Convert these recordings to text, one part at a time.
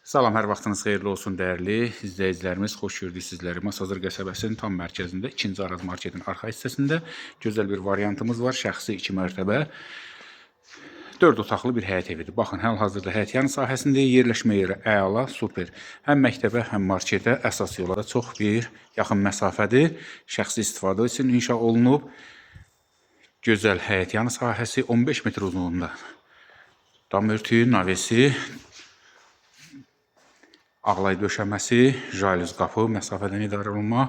Salam, hər vaxtınız xeyirli olsun dəyərli izləyicilərimiz. Xoş gördük sizləri. Masazır qəsəbəsinin tam mərkəzində, 2-ci Araz marketin arxa hissəsində gözəl bir variantımız var. Şəxsi 2 mərtəbə, 4 otaqlı bir həyət evidir. Baxın, hal-hazırda həyət yanı sahəsində yerləşmə yeri əla, super. Həm məktəbə, həm marketə, əsas yola da çox bir yaxın məsafədir. Şəxsi istifadə üçün inşa olunub. Gözəl həyət yanı sahəsi 15 metr uzunluğunda. Dam örtüyü, navesi, ağlay döşəməsi, jalüz qapı, məsafədən idarə olunma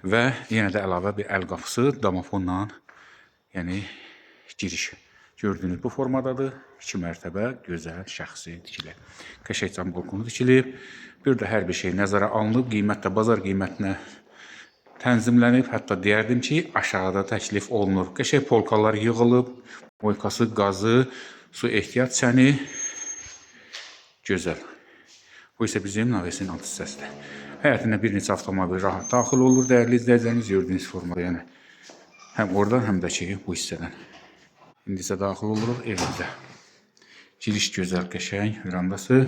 və yenə də əlavə bir əl qapısı domofonla, yəni giriş. Gördüyünüz bu formadadır. 2 mərtəbə, gözəl, şəxsi tikili. Qəşəng cam balkonu tikilib. Bir də hər bir şey nəzərə alınıb, qiymət də bazar qiymətinə tənzimlənib. Hətta deyərdim ki, aşağıda təklif olunur. Qəşəng polkalar yığılıb, boykası, qazı, su ehtiyat çəni, gözəl. Bu isə bizim navesinin alt hissəsidir. Həyətinə bir neçə avtomobil rahat daxil olur, dəyərli izləyicilərimiz, gördüyünüz formada, yəni həm oradan, həm də ki, bu hissədən. İndi isə daxil oluruq evimizə. Giriş gözəl, qəşəng, verandası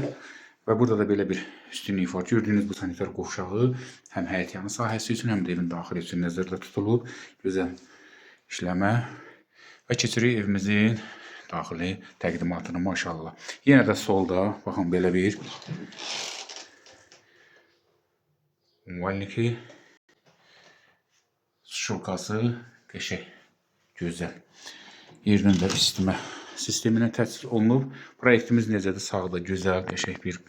və burada da belə bir üstünlük var. Gördüyünüz bu sanitar qovşağı həm həyət yanı sahəsi üçün, həm də evin daxili üçün nəzərdə tutulub. Gözəl işləmə və keçirik evimizin daxili təqdimatını, maşallah. Yenə də solda, baxın, belə bir müvallinki, şurkası, qəşəng, gözəl. Yerdən də isitmə sisteminə təchiz olunub. Proyektimiz necədir? Sağda gözəl, qəşəng bir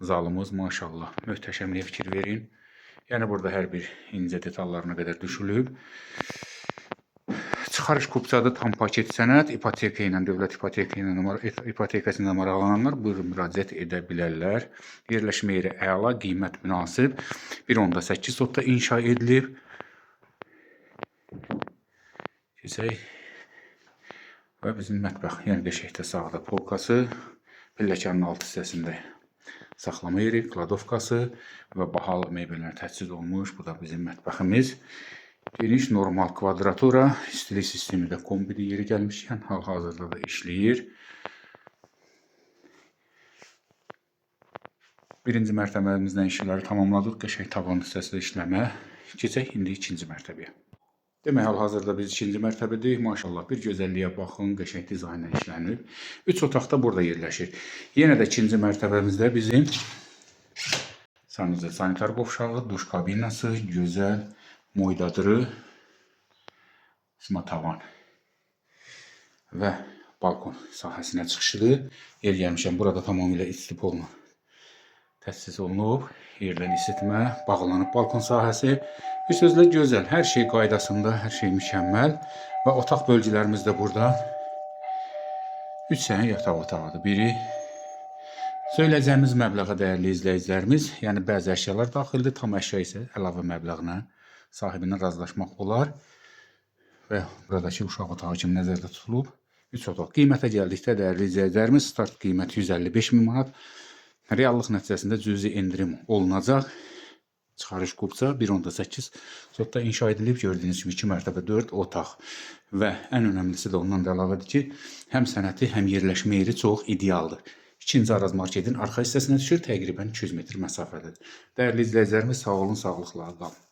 zalımız, maşallah. Möhtəşəmliyə fikir verin. Yəni burada hər bir incə detallarına qədər düşülüb. Çıxarış kupçadır, tam paket sənəd, ipoteka ilə, dövlət ipotekasında maraqlananlar buyurun müraciət edə bilərlər. Yerləşmə yeri əla, qiymət münasib, 1.8 sotda inşa edilib. Keçək. Və bizim mətbəx, yəni qəşəkdə sağda polkası, pilləkənin alt hissəsində saxlama yeri, kladovkası və bahalı mebellər təchiz olmuş. Bu da bizim mətbəximiz. Geniş, normal kvadratura, istilik sistemi də kombili yeri gəlmişkən hal-hazırda da işləyir. Birinci mərtəbəmizdən işləri tamamladıq. Qəşəng tavan hissəsi işləmə. Keçək indi 2-ci mərtəbəyə. Demək, hal-hazırda biz 2-ci mərtəbədik. Maşallah, bir gözəlliyə baxın, qəşəng dizaynla işlənib. 3 otaq da burada yerləşir. Yenə də 2-ci mərtəbəmizdə bizim sanitar qovşağı, duş kabinası, gözəl moydadırı, tavan və balkon sahəsinə çıxışıdır. Yer gəlmişəm, burada tamamilə istipolina təchiz olunub. Yerdən isitmə, bağlanıb balkon sahəsi. Bir sözlə gözəl, hər şey qaydasında, hər şey mükəmməl və otaq bölgülərimiz də burada 3 sənə yataq otağıdır. Biri söyləyəcəyimiz məbləğə dəyərli izləyicilərimiz, yəni bəzi əşyalar daxildir, tam əşya isə əlavə məbləğinə sahibindən razılaşmaq olar və buradakı uşaq otağı kimi nəzərdə tutulub. 3 otaq. Qiymətə gəldikdə dəyərli izləyicilərimiz, start qiyməti 155.000 manat. Reallıq nəticəsində cüzi endirim olunacaq. Çıxarış kupça 1.8 sotda inşa edilib. Gördüyünüz kimi 2 mərtəbə 4 otaq və ən önəmlisi də ondan da əlavədir ki, həm sənəti, həm yerləşmə yeri çox idealdır. 2-ci Araz marketin arxa hissəsinə düşür, təqribən 200 metr məsafədir. Dəyərli izləyicilərimiz, sağ olun, sağlıqla qalın.